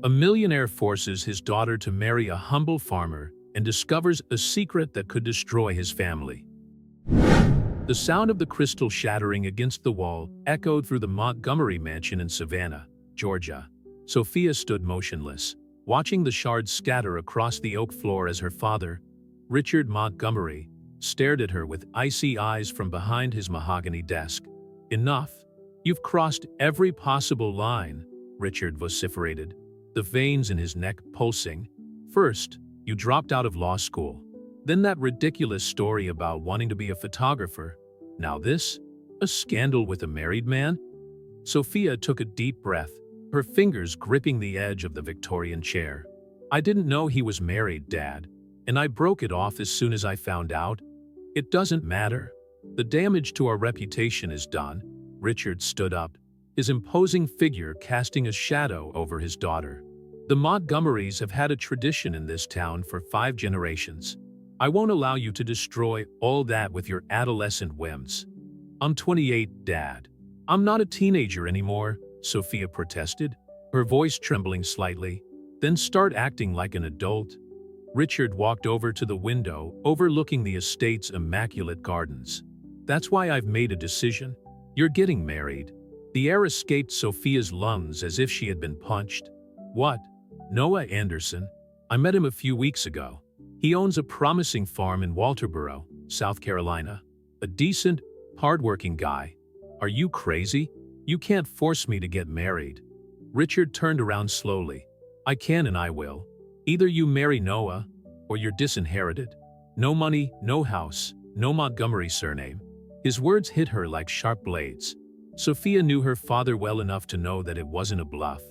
A millionaire forces his daughter to marry a humble farmer and discovers a secret that could destroy his family. The sound of the crystal shattering against the wall echoed through the Montgomery mansion in Savannah, Georgia. Sophia stood motionless, watching the shards scatter across the oak floor as her father, Richard Montgomery, stared at her with icy eyes from behind his mahogany desk. "Enough. You've crossed every possible line," Richard vociferated, the veins in his neck pulsing. "First, you dropped out of law school. Then that ridiculous story about wanting to be a photographer. Now this? A scandal with a married man?" Sophia took a deep breath, her fingers gripping the edge of the Victorian chair. "I didn't know he was married, Dad, and I broke it off as soon as I found out. It doesn't matter. The damage to our reputation is done." Richard stood up, his imposing figure casting a shadow over his daughter. "The Montgomerys have had a tradition in this town for 5 generations. I won't allow you to destroy all that with your adolescent whims." "I'm 28, Dad. I'm not a teenager anymore," Sophia protested, her voice trembling slightly. "Then start acting like an adult." Richard walked over to the window overlooking the estate's immaculate gardens. "That's why I've made a decision. You're getting married." The air escaped Sophia's lungs as if she had been punched. "What? Noah Anderson? I met him a few weeks ago. He owns a promising farm in Walterboro, South Carolina. A decent, hardworking guy. Are you crazy? You can't force me to get married." Richard turned around slowly. "I can and I will. Either you marry Noah, or you're disinherited. No money, no house, no Montgomery surname." His words hit her like sharp blades. Sophia knew her father well enough to know that it wasn't a bluff.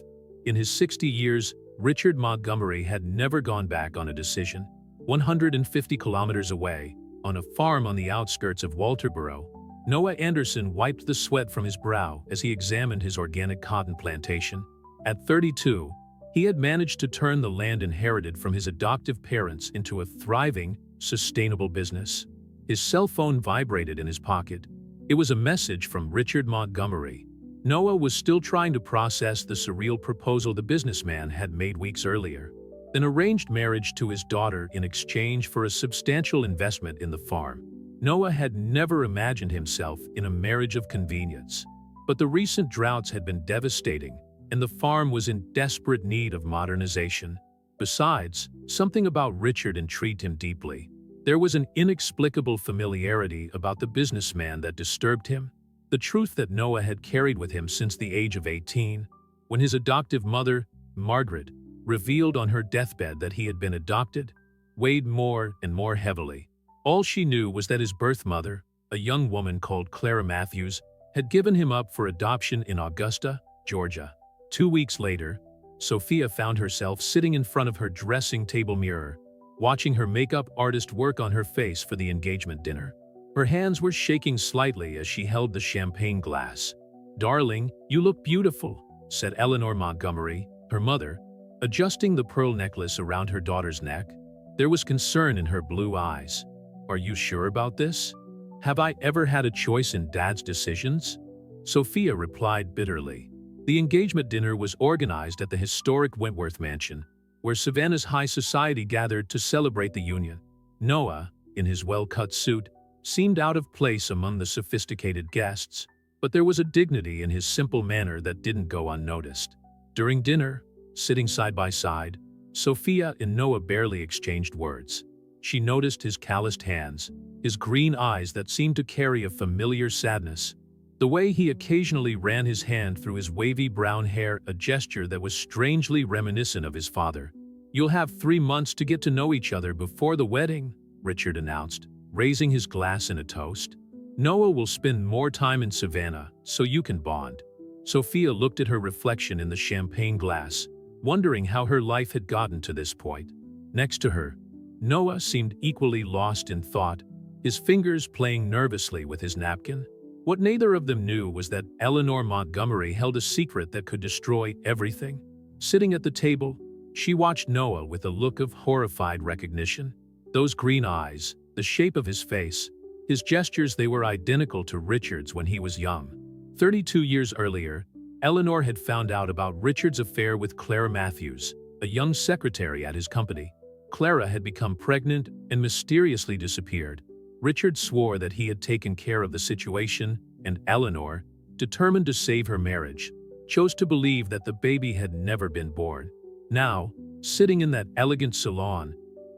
In his 60 years, Richard Montgomery had never gone back on a decision. 150 kilometers away, on a farm on the outskirts of Walterboro, Noah Anderson wiped the sweat from his brow as he examined his organic cotton plantation. At 32, he had managed to turn the land inherited from his adoptive parents into a thriving, sustainable business. His cell phone vibrated in his pocket. It was a message from Richard Montgomery. Noah was still trying to process the surreal proposal the businessman had made weeks earlier. An arranged marriage to his daughter in exchange for a substantial investment in the farm. Noah had never imagined himself in a marriage of convenience. But the recent droughts had been devastating, and the farm was in desperate need of modernization. Besides, something about Richard intrigued him deeply. There was an inexplicable familiarity about the businessman that disturbed him. The truth that Noah had carried with him since the age of 18, when his adoptive mother, Margaret, revealed on her deathbed that he had been adopted, weighed more and more heavily. All she knew was that his birth mother, a young woman called Clara Matthews, had given him up for adoption in Augusta, Georgia. 2 weeks later, Sophia found herself sitting in front of her dressing table mirror, watching her makeup artist work on her face for the engagement dinner. Her hands were shaking slightly as she held the champagne glass. "Darling, you look beautiful," said Eleanor Montgomery, her mother, adjusting the pearl necklace around her daughter's neck. There was concern in her blue eyes. "Are you sure about this? Have I ever had a choice in Dad's decisions?" Sophia replied bitterly. The engagement dinner was organized at the historic Wentworth Mansion, where Savannah's high society gathered to celebrate the union. Noah, in his well-cut suit, seemed out of place among the sophisticated guests, but there was a dignity in his simple manner that didn't go unnoticed. During dinner, sitting side by side, Sophia and Noah barely exchanged words. She noticed his calloused hands, his green eyes that seemed to carry a familiar sadness, the way he occasionally ran his hand through his wavy brown hair, a gesture that was strangely reminiscent of his father. "You'll have 3 months to get to know each other before the wedding," Richard announced, raising his glass in a toast. "Noah will spend more time in Savannah, so you can bond." Sophia looked at her reflection in the champagne glass, wondering how her life had gotten to this point. Next to her, Noah seemed equally lost in thought, his fingers playing nervously with his napkin. What neither of them knew was that Eleanor Montgomery held a secret that could destroy everything. Sitting at the table, she watched Noah with a look of horrified recognition. Those green eyes, the shape of his face, his gestures, they were identical to Richard's when he was young. 32 years earlier, Eleanor had found out about Richard's affair with Clara Matthews, a young secretary at his company. Clara had become pregnant and mysteriously disappeared. Richard swore that he had taken care of the situation, and Eleanor, determined to save her marriage, chose to believe that the baby had never been born. Now, sitting in that elegant salon,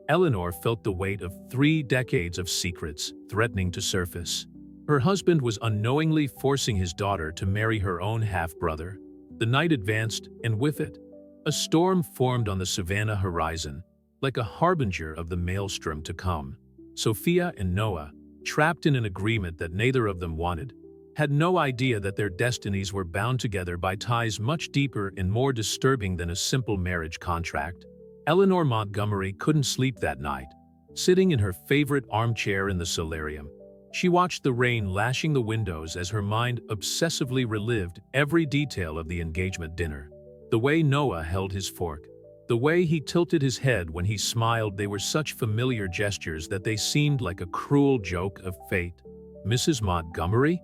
Eleanor felt the weight of 3 decades of secrets threatening to surface. Her husband was unknowingly forcing his daughter to marry her own half-brother. The night advanced, and with it, a storm formed on the savannah horizon, like a harbinger of the maelstrom to come. Sophia and Noah, trapped in an agreement that neither of them wanted, had no idea that their destinies were bound together by ties much deeper and more disturbing than a simple marriage contract. Eleanor Montgomery couldn't sleep that night. Sitting in her favorite armchair in the solarium, she watched the rain lashing the windows as her mind obsessively relived every detail of the engagement dinner. The way Noah held his fork, the way he tilted his head when he smiled, they were such familiar gestures that they seemed like a cruel joke of fate. "Mrs. Montgomery?"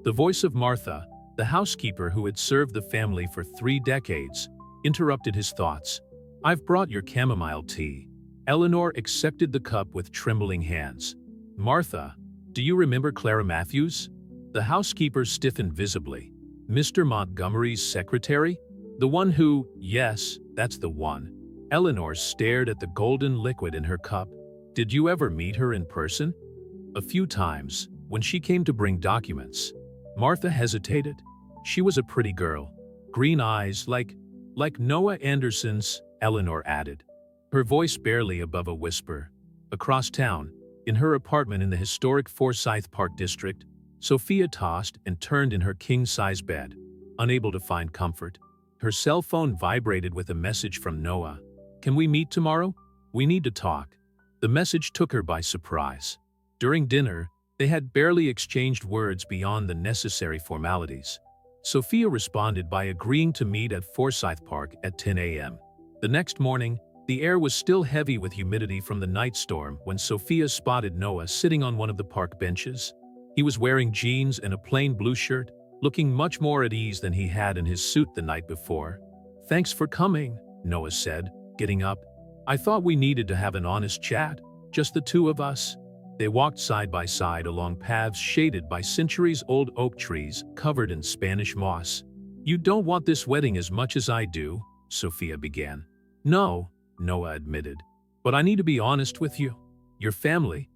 The voice of Martha, the housekeeper who had served the family for 3 decades, interrupted his thoughts. "I've brought your chamomile tea." Eleanor accepted the cup with trembling hands. "Martha, do you remember Clara Matthews?" The housekeeper stiffened visibly. "Mr. Montgomery's secretary? The one who—" "Yes, that's the one." Eleanor stared at the golden liquid in her cup. "Did you ever meet her in person?" "A few times, when she came to bring documents." Martha hesitated. She was a pretty girl. Green eyes, like Noah Anderson's, Eleanor added, her voice barely above a whisper. Across town, in her apartment in the historic Forsyth Park district, Sophia tossed and turned in her king-size bed, unable to find comfort. Her cell phone vibrated with a message from Noah. "Can we meet tomorrow? We need to talk." The message took her by surprise. During dinner, they had barely exchanged words beyond the necessary formalities. Sophia responded by agreeing to meet at Forsyth Park at 10 a.m. The next morning, the air was still heavy with humidity from the night storm when Sophia spotted Noah sitting on one of the park benches. He was wearing jeans and a plain blue shirt, looking much more at ease than he had in his suit the night before. "Thanks for coming," Noah said, getting up. "I thought we needed to have an honest chat, just the two of us." They walked side by side along paths shaded by centuries-old oak trees covered in Spanish moss. "You don't want this wedding as much as I do," Sophia began. "No," Noah admitted. "But I need to be honest with you. Your family,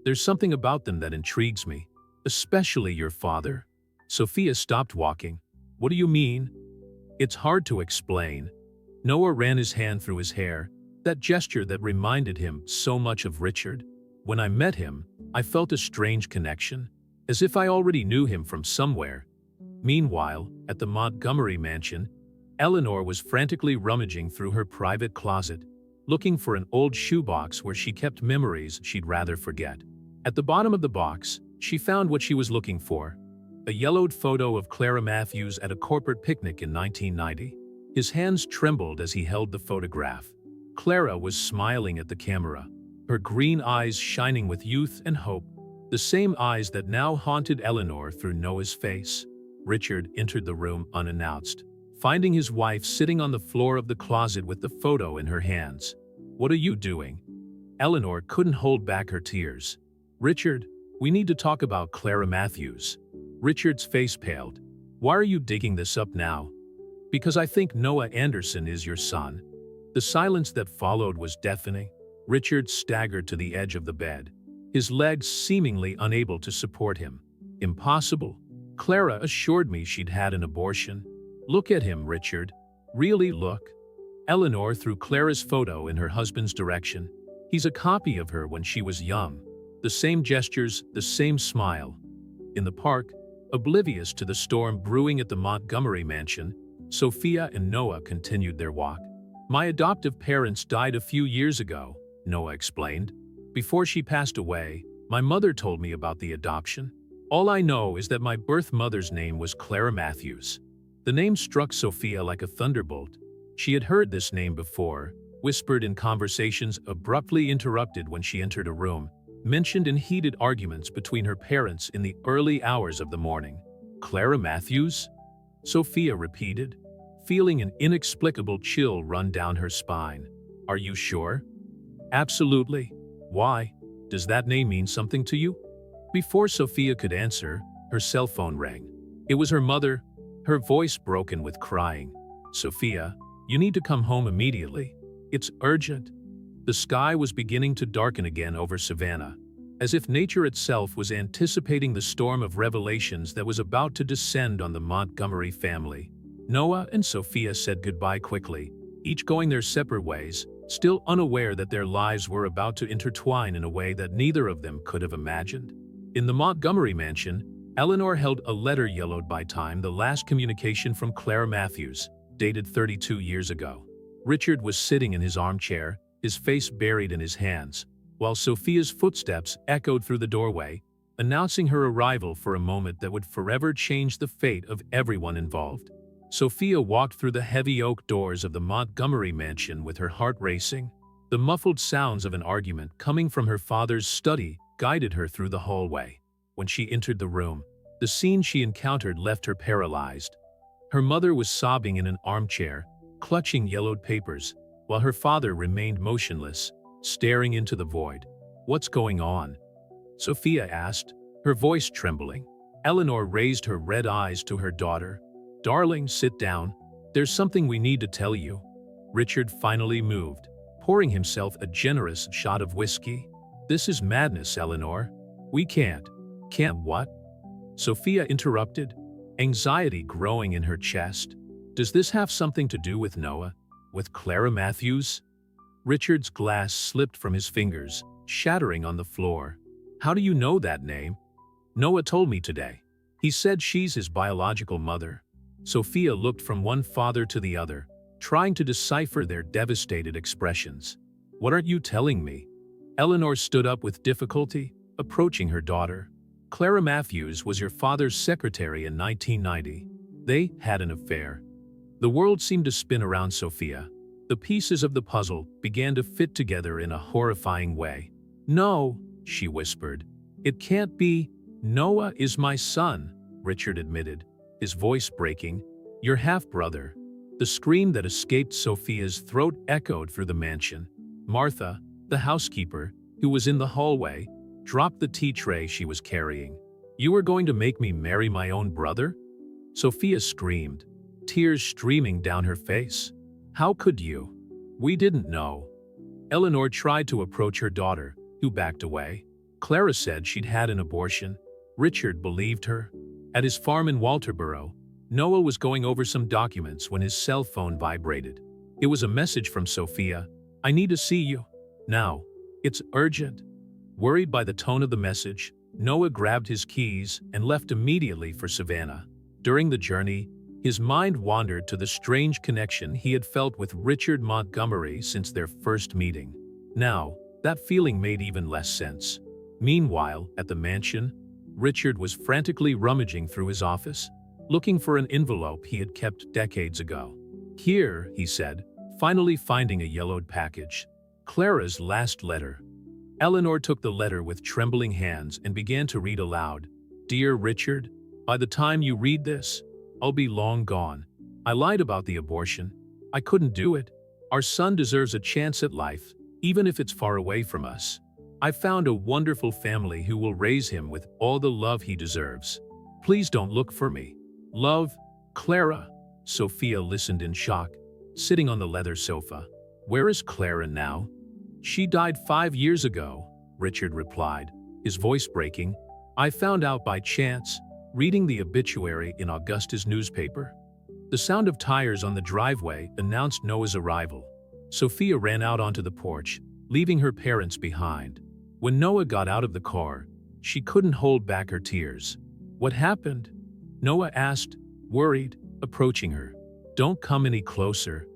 there's something about them that intrigues me, especially your father." Sophia stopped walking. "What do you mean?" "It's hard to explain." Noah ran his hand through his hair, that gesture that reminded him so much of Richard. "When I met him, I felt a strange connection, as if I already knew him from somewhere." Meanwhile, at the Montgomery mansion, Eleanor was frantically rummaging through her private closet, looking for an old shoebox where she kept memories she'd rather forget. At the bottom of the box, she found what she was looking for: a yellowed photo of Clara Matthews at a corporate picnic in 1990. His hands trembled as he held the photograph. Clara was smiling at the camera, her green eyes shining with youth and hope, the same eyes that now haunted Eleanor through Noah's face. Richard entered the room unannounced, finding his wife sitting on the floor of the closet with the photo in her hands. "What are you doing?" Eleanor couldn't hold back her tears. "Richard, we need to talk about Clara Matthews." Richard's face paled. "Why are you digging this up now?" "Because I think Noah Anderson is your son." The silence that followed was deafening. Richard staggered to the edge of the bed, his legs seemingly unable to support him. "Impossible. Clara assured me she'd had an abortion." "Look at him, Richard. Really look." Eleanor threw Clara's photo in her husband's direction. "He's a copy of her when she was young. The same gestures, the same smile." In the park, oblivious to the storm brewing at the Montgomery mansion, Sophia and Noah continued their walk. "My adoptive parents died a few years ago," Noah explained. "Before she passed away, my mother told me about the adoption. All I know is that my birth mother's name was Clara Matthews." The name struck Sophia like a thunderbolt. She had heard this name before, whispered in conversations abruptly interrupted when she entered a room, mentioned in heated arguments between her parents in the early hours of the morning. "Clara Matthews?" Sophia repeated, feeling an inexplicable chill run down her spine. Are you sure? Absolutely. Why? Does that name mean something to you? Before Sophia could answer, her cell phone rang. It was her mother, her voice broken with crying. Sophia, you need to come home immediately. It's urgent. The sky was beginning to darken again over Savannah, as if nature itself was anticipating the storm of revelations that was about to descend on the Montgomery family. Noah and Sophia said goodbye quickly, each going their separate ways, still unaware that their lives were about to intertwine in a way that neither of them could have imagined. In the Montgomery mansion, Eleanor held a letter yellowed by time, the last communication from Clara Matthews, dated 32 years ago. Richard was sitting in his armchair, his face buried in his hands, while Sophia's footsteps echoed through the doorway, announcing her arrival for a moment that would forever change the fate of everyone involved. Sophia walked through the heavy oak doors of the Montgomery mansion with her heart racing. The muffled sounds of an argument coming from her father's study guided her through the hallway. When she entered the room, the scene she encountered left her paralyzed. Her mother was sobbing in an armchair, clutching yellowed papers, while her father remained motionless, staring into the void. What's going on? Sophia asked, her voice trembling. Eleanor raised her red eyes to her daughter. Darling, sit down. There's something we need to tell you. Richard finally moved, pouring himself a generous shot of whiskey. This is madness, Eleanor. We can't. Can't what? Sophia interrupted, anxiety growing in her chest. Does this have something to do with Noah? With Clara Matthews? Richard's glass slipped from his fingers, shattering on the floor. How do you know that name? Noah told me today. He said she's his biological mother. Sophia looked from one father to the other, trying to decipher their devastated expressions. What aren't you telling me? Eleanor stood up with difficulty, approaching her daughter. Clara Matthews was your father's secretary in 1990. They had an affair. The world seemed to spin around Sophia. The pieces of the puzzle began to fit together in a horrifying way. No, she whispered. It can't be. Noah is my son, Richard admitted, his voice breaking. Your half-brother. The scream that escaped Sophia's throat echoed through the mansion. Martha, the housekeeper, who was in the hallway, dropped the tea tray she was carrying. You were going to make me marry my own brother? Sophia screamed, tears streaming down her face. How could you? We didn't know. Eleanor tried to approach her daughter, who backed away. Clara said she'd had an abortion. Richard believed her. At his farm in Walterboro, Noah was going over some documents when his cell phone vibrated. It was a message from Sophia. I need to see you. Now. It's urgent. Worried by the tone of the message, Noah grabbed his keys and left immediately for Savannah. During the journey, his mind wandered to the strange connection he had felt with Richard Montgomery since their first meeting. Now, that feeling made even less sense. Meanwhile, at the mansion, Richard was frantically rummaging through his office, looking for an envelope he had kept decades ago. Here, he said, finally finding a yellowed package. Clara's last letter. Eleanor took the letter with trembling hands and began to read aloud. Dear Richard, by the time you read this, I'll be long gone. I lied about the abortion. I couldn't do it. Our son deserves a chance at life, even if it's far away from us. I found a wonderful family who will raise him with all the love he deserves. Please don't look for me. Love, Clara. Sophia listened in shock, sitting on the leather sofa. Where is Clara now? She died 5 years ago, Richard replied, his voice breaking. I found out by chance, reading the obituary in Augusta's newspaper. The sound of tires on the driveway announced Noah's arrival. Sophia ran out onto the porch, leaving her parents behind. When Noah got out of the car, she couldn't hold back her tears. What happened? Noah asked, worried, approaching her. Don't come any closer,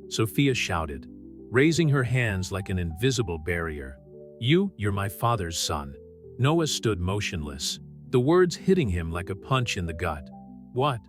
Sophia shouted, raising her hands like an invisible barrier. You're my father's son. Noah stood motionless, the words hitting him like a punch in the gut. What?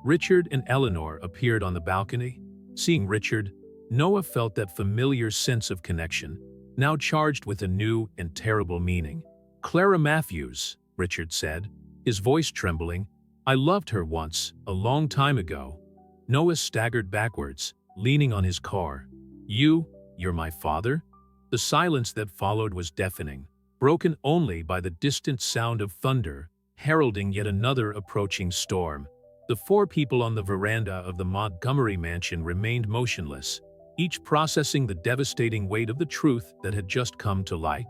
Richard and Eleanor appeared on the balcony. Seeing Richard, Noah felt that familiar sense of connection, now charged with a new and terrible meaning. Clara Matthews, Richard said, his voice trembling. I loved her once, a long time ago. Noah staggered backwards, leaning on his car. You're my father? The silence that followed was deafening, broken only by the distant sound of thunder, heralding yet another approaching storm. The four people on the veranda of the Montgomery mansion remained motionless, each processing the devastating weight of the truth that had just come to light.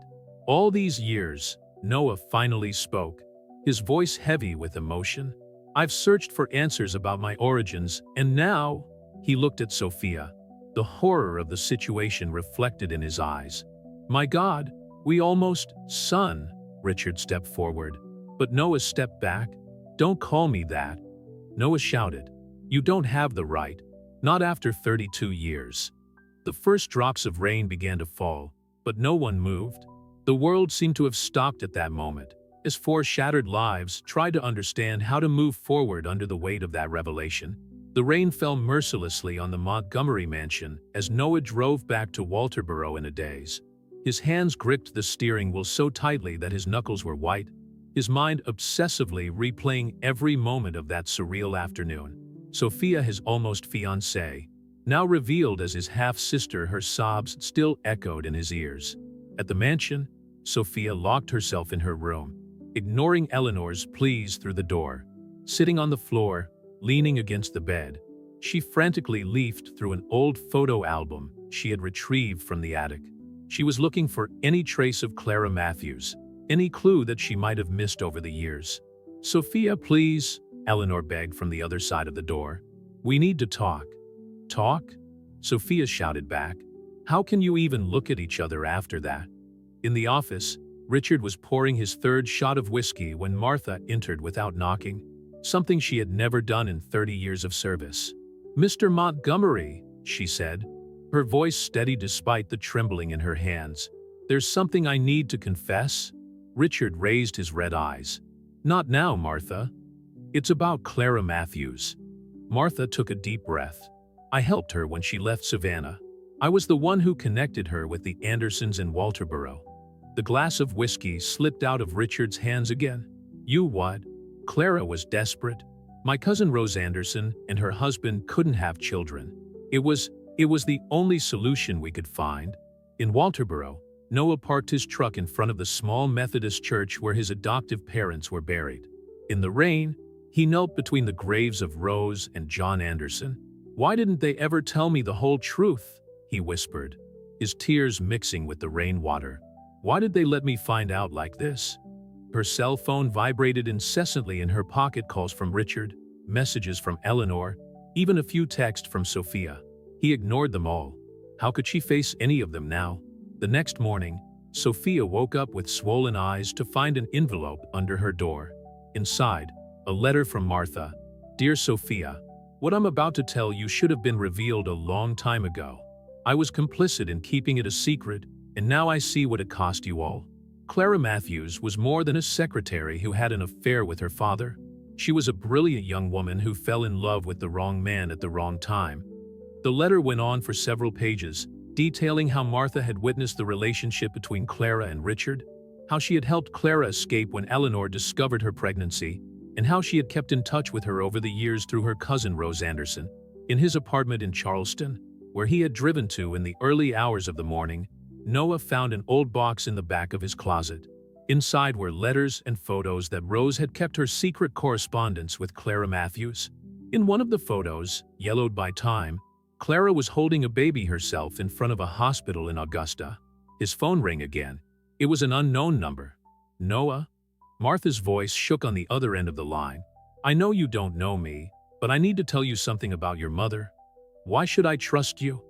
All these years, Noah finally spoke, his voice heavy with emotion. I've searched for answers about my origins, and now, he looked at Sophia, the horror of the situation reflected in his eyes. My God, son, Richard stepped forward, but Noah stepped back. Don't call me that. Noah shouted. You don't have the right, not after 32 years. The first drops of rain began to fall, but no one moved. The world seemed to have stopped at that moment, as four shattered lives tried to understand how to move forward under the weight of that revelation. The rain fell mercilessly on the Montgomery mansion as Noah drove back to Walterboro in a daze. His hands gripped the steering wheel so tightly that his knuckles were white, his mind obsessively replaying every moment of that surreal afternoon. Sophia, his almost fiancée, now revealed as his half-sister, her sobs still echoed in his ears. At the mansion, Sophia locked herself in her room, ignoring Eleanor's pleas through the door. Sitting on the floor, leaning against the bed, she frantically leafed through an old photo album she had retrieved from the attic. She was looking for any trace of Clara Matthews, any clue that she might have missed over the years. Sophia, please, Eleanor begged from the other side of the door. We need to talk. Talk? Sophia shouted back. How can you even look at each other after that? In the office, Richard was pouring his third shot of whiskey when Martha entered without knocking, something she had never done in 30 years of service. Mr. Montgomery, she said, her voice steady despite the trembling in her hands. There's something I need to confess. Richard raised his red eyes. Not now, Martha. It's about Clara Matthews. Martha took a deep breath. I helped her when she left Savannah. I was the one who connected her with the Andersons in Walterboro. The glass of whiskey slipped out of Richard's hands again. You what? Clara was desperate. My cousin Rose Anderson and her husband couldn't have children. It was the only solution we could find. In Walterboro, Noah parked his truck in front of the small Methodist church where his adoptive parents were buried. In the rain, he knelt between the graves of Rose and John Anderson. Why didn't they ever tell me the whole truth? He whispered, his tears mixing with the rainwater. Why did they let me find out like this? Her cell phone vibrated incessantly in her pocket. Calls from Richard, messages from Eleanor, even a few texts from Sophia. He ignored them all. How could she face any of them now? The next morning, Sophia woke up with swollen eyes to find an envelope under her door. Inside, a letter from Martha. Dear Sophia, what I'm about to tell you should have been revealed a long time ago. I was complicit in keeping it a secret, and now I see what it cost you all. Clara Matthews was more than a secretary who had an affair with her father. She was a brilliant young woman who fell in love with the wrong man at the wrong time. The letter went on for several pages, detailing how Martha had witnessed the relationship between Clara and Richard, how she had helped Clara escape when Eleanor discovered her pregnancy, and how she had kept in touch with her over the years through her cousin Rose Anderson. In his apartment in Charleston, where he had driven to in the early hours of the morning, Noah found an old box in the back of his closet. Inside were letters and photos that Rose had kept her secret correspondence with Clara Matthews. In one of the photos, yellowed by time, Clara was holding a baby herself in front of a hospital in Augusta. His phone rang again. It was an unknown number. Noah? Martha's voice shook on the other end of the line. I know you don't know me, but I need to tell you something about your mother. Why should I trust you?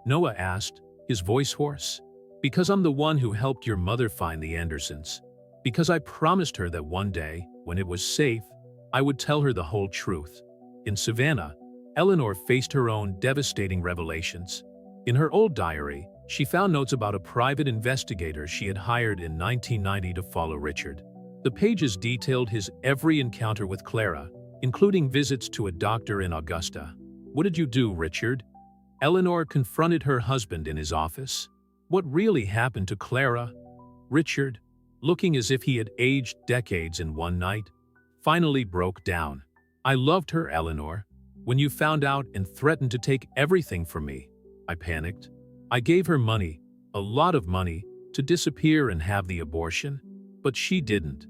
Noah asked, his voice hoarse. Because I'm the one who helped your mother find the Andersons. Because I promised her that one day, when it was safe, I would tell her the whole truth. In Savannah, Eleanor faced her own devastating revelations. In her old diary, she found notes about a private investigator she had hired in 1990 to follow Richard. The pages detailed his every encounter with Clara, including visits to a doctor in Augusta. What did you do, Richard? Eleanor confronted her husband in his office. What really happened to Clara? Richard, looking as if he had aged decades in one night, finally broke down. I loved her, Eleanor. When you found out and threatened to take everything from me, I panicked. I gave her money, a lot of money, to disappear and have the abortion, but she didn't.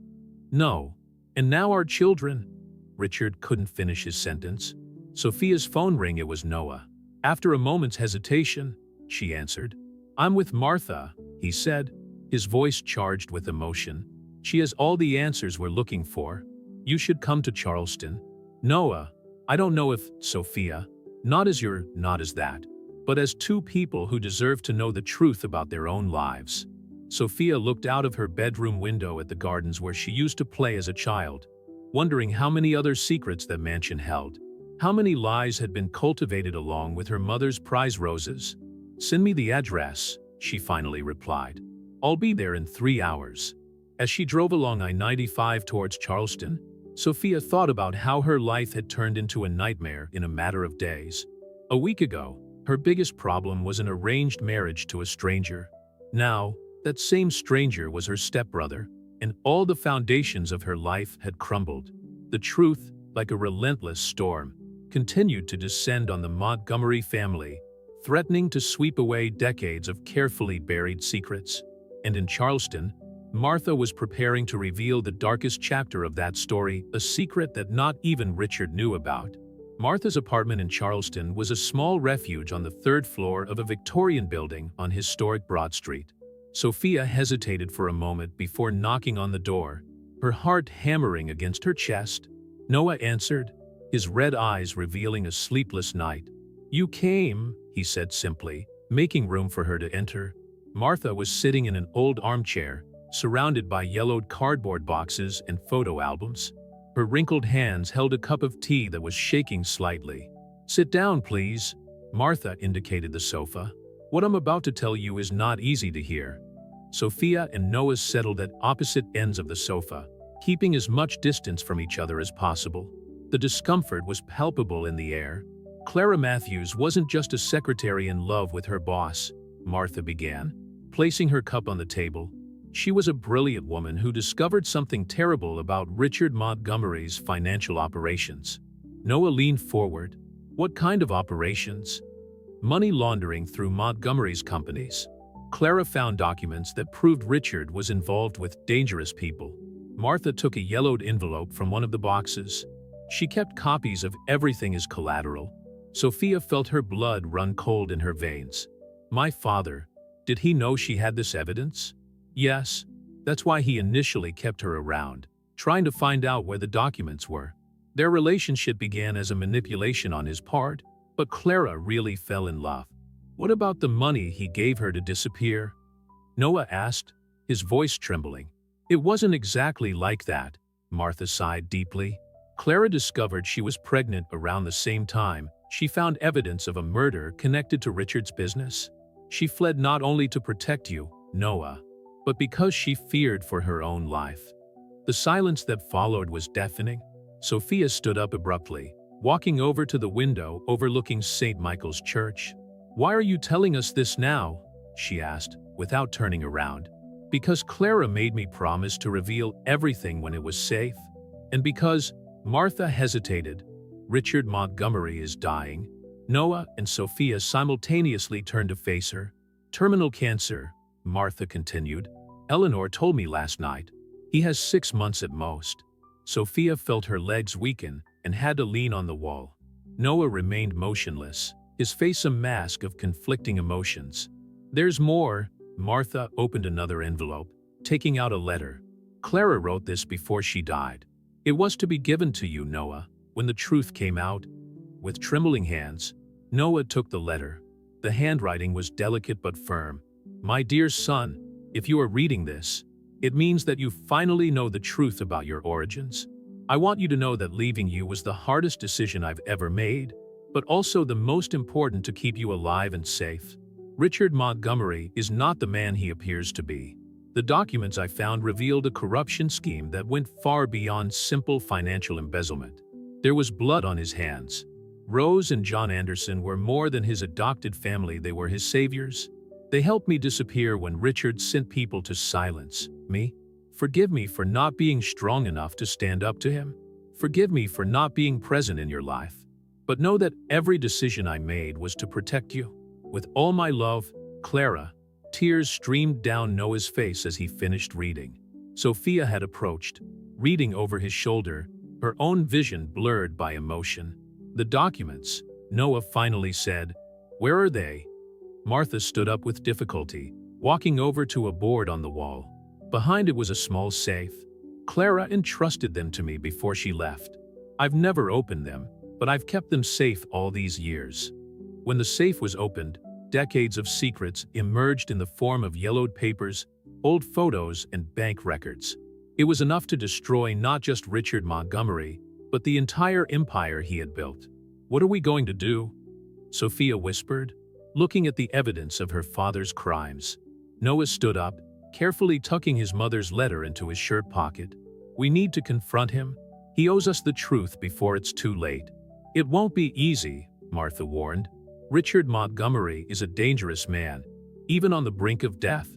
No. And now our children. Richard couldn't finish his sentence. Sophia's phone rang. It was Noah. After a moment's hesitation, she answered. I'm with Martha, he said, his voice charged with emotion. She has all the answers we're looking for. You should come to Charleston. Noah, I don't know if, Sophia, not as that, but as two people who deserve to know the truth about their own lives. Sophia looked out of her bedroom window at the gardens where she used to play as a child, wondering how many other secrets that mansion held. How many lies had been cultivated along with her mother's prize roses? Send me the address, she finally replied. I'll be there in 3 hours. As she drove along I-95 towards Charleston, Sophia thought about how her life had turned into a nightmare in a matter of days. A week ago, her biggest problem was an arranged marriage to a stranger. Now, that same stranger was her stepbrother, and all the foundations of her life had crumbled. The truth, like a relentless storm, continued to descend on the Montgomery family, threatening to sweep away decades of carefully buried secrets. And in Charleston, Martha was preparing to reveal the darkest chapter of that story, a secret that not even Richard knew about. Martha's apartment in Charleston was a small refuge on the 3rd floor of a Victorian building on historic Broad Street. Sophia hesitated for a moment before knocking on the door, her heart hammering against her chest. Noah answered, his red eyes revealing a sleepless night. You came, he said simply, making room for her to enter. Martha was sitting in an old armchair, surrounded by yellowed cardboard boxes and photo albums. Her wrinkled hands held a cup of tea that was shaking slightly. Sit down, please. Martha indicated the sofa. What I'm about to tell you is not easy to hear. Sophia and Noah settled at opposite ends of the sofa, keeping as much distance from each other as possible. The discomfort was palpable in the air. Clara Matthews wasn't just a secretary in love with her boss, Martha began, placing her cup on the table. She was a brilliant woman who discovered something terrible about Richard Montgomery's financial operations. Noah leaned forward. What kind of operations? Money laundering through Montgomery's companies. Clara found documents that proved Richard was involved with dangerous people. Martha took a yellowed envelope from one of the boxes. She kept copies of everything as collateral. Sophia felt her blood run cold in her veins. My father, did he know she had this evidence? Yes, that's why he initially kept her around, trying to find out where the documents were. Their relationship began as a manipulation on his part, but Clara really fell in love. What about the money he gave her to disappear? Noah asked, his voice trembling. It wasn't exactly like that, Martha sighed deeply. Clara discovered she was pregnant around the same time. She found evidence of a murder connected to Richard's business. She fled not only to protect you, Noah, but because she feared for her own life. The silence that followed was deafening. Sophia stood up abruptly, walking over to the window overlooking St. Michael's Church. Why are you telling us this now? She asked, without turning around. Because Clara made me promise to reveal everything when it was safe. And because, Martha hesitated, Richard Montgomery is dying. Noah and Sophia simultaneously turned to face her. Terminal cancer, Martha continued. Eleanor told me last night. He has 6 months at most. Sophia felt her legs weaken and had to lean on the wall. Noah remained motionless, his face a mask of conflicting emotions. There's more. Martha opened another envelope, taking out a letter. Clara wrote this before she died. It was to be given to you, Noah, when the truth came out. With trembling hands, Noah took the letter. The handwriting was delicate but firm. My dear son, if you are reading this, it means that you finally know the truth about your origins. I want you to know that leaving you was the hardest decision I've ever made, but also the most important to keep you alive and safe. Richard Montgomery is not the man he appears to be. The documents I found revealed a corruption scheme that went far beyond simple financial embezzlement. There was blood on his hands. Rose and John Anderson were more than his adopted family, they were his saviors. They helped me disappear when Richard sent people to silence me. Forgive me for not being strong enough to stand up to him. Forgive me for not being present in your life. But know that every decision I made was to protect you. With all my love, Clara." Tears streamed down Noah's face as he finished reading. Sophia had approached, reading over his shoulder, her own vision blurred by emotion. "The documents," Noah finally said. "Where are they?" Martha stood up with difficulty, walking over to a board on the wall. Behind it was a small safe. "Clara entrusted them to me before she left. I've never opened them, but I've kept them safe all these years." When the safe was opened, decades of secrets emerged in the form of yellowed papers, old photos, and bank records. It was enough to destroy not just Richard Montgomery, but the entire empire he had built. "What are we going to do?" Sophia whispered, looking at the evidence of her father's crimes. Noah stood up, carefully tucking his mother's letter into his shirt pocket. "We need to confront him. He owes us the truth before it's too late." "It won't be easy," Martha warned. "Richard Montgomery is a dangerous man, even on the brink of death."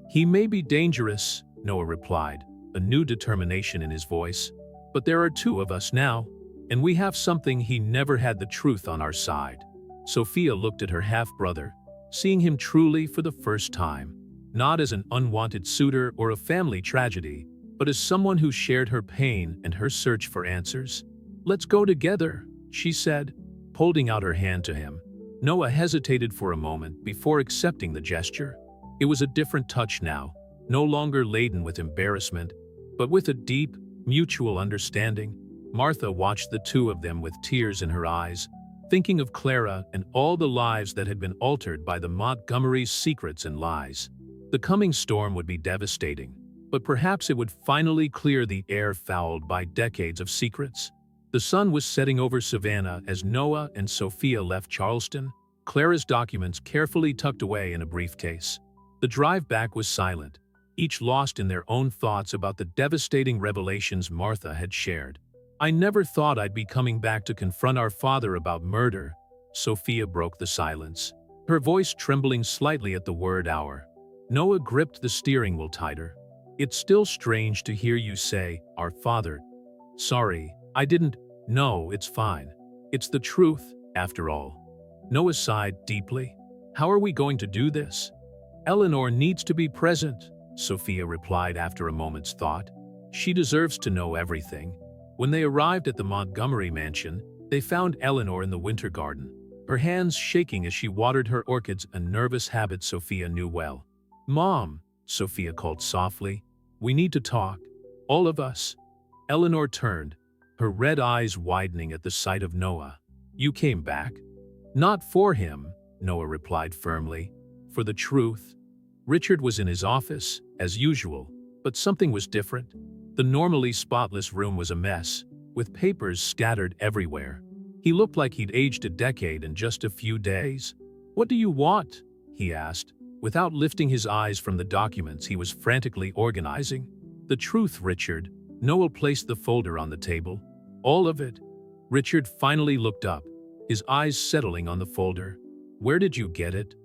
"He may be dangerous," Noah replied, a new determination in his voice. "But there are two of us now, and we have something he never had: the truth on our side." Sophia looked at her half-brother, seeing him truly for the first time, not as an unwanted suitor or a family tragedy, but as someone who shared her pain and her search for answers. "Let's go together," she said, holding out her hand to him. Noah hesitated for a moment before accepting the gesture. It was a different touch now, no longer laden with embarrassment, but with a deep, mutual understanding. Martha watched the two of them with tears in her eyes, thinking of Clara and all the lives that had been altered by the Montgomerys' secrets and lies. The coming storm would be devastating, but perhaps it would finally clear the air fouled by decades of secrets. The sun was setting over Savannah as Noah and Sophia left Charleston, Clara's documents carefully tucked away in a briefcase. The drive back was silent, each lost in their own thoughts about the devastating revelations Martha had shared. "I never thought I'd be coming back to confront our father about murder," Sophia broke the silence, her voice trembling slightly at the word "our." Noah gripped the steering wheel tighter. "It's still strange to hear you say, 'our father.'" "Sorry, I didn't." "No, it's fine. It's the truth, after all." Noah sighed deeply. "How are we going to do this?" "Eleanor needs to be present," Sophia replied after a moment's thought. "She deserves to know everything." When they arrived at the Montgomery mansion, they found Eleanor in the winter garden, her hands shaking as she watered her orchids, a nervous habit Sophia knew well. "Mom," Sophia called softly, "we need to talk. All of us." Eleanor turned, her red eyes widening at the sight of Noah. "You came back?" "Not for him," Noah replied firmly. "For the truth." Richard was in his office, as usual, but something was different. The normally spotless room was a mess, with papers scattered everywhere. He looked like he'd aged a decade in just a few days. "What do you want?" he asked, without lifting his eyes from the documents he was frantically organizing. "The truth, Richard." Noah placed the folder on the table. "All of it." Richard finally looked up, his eyes settling on the folder. "Where did you get it?"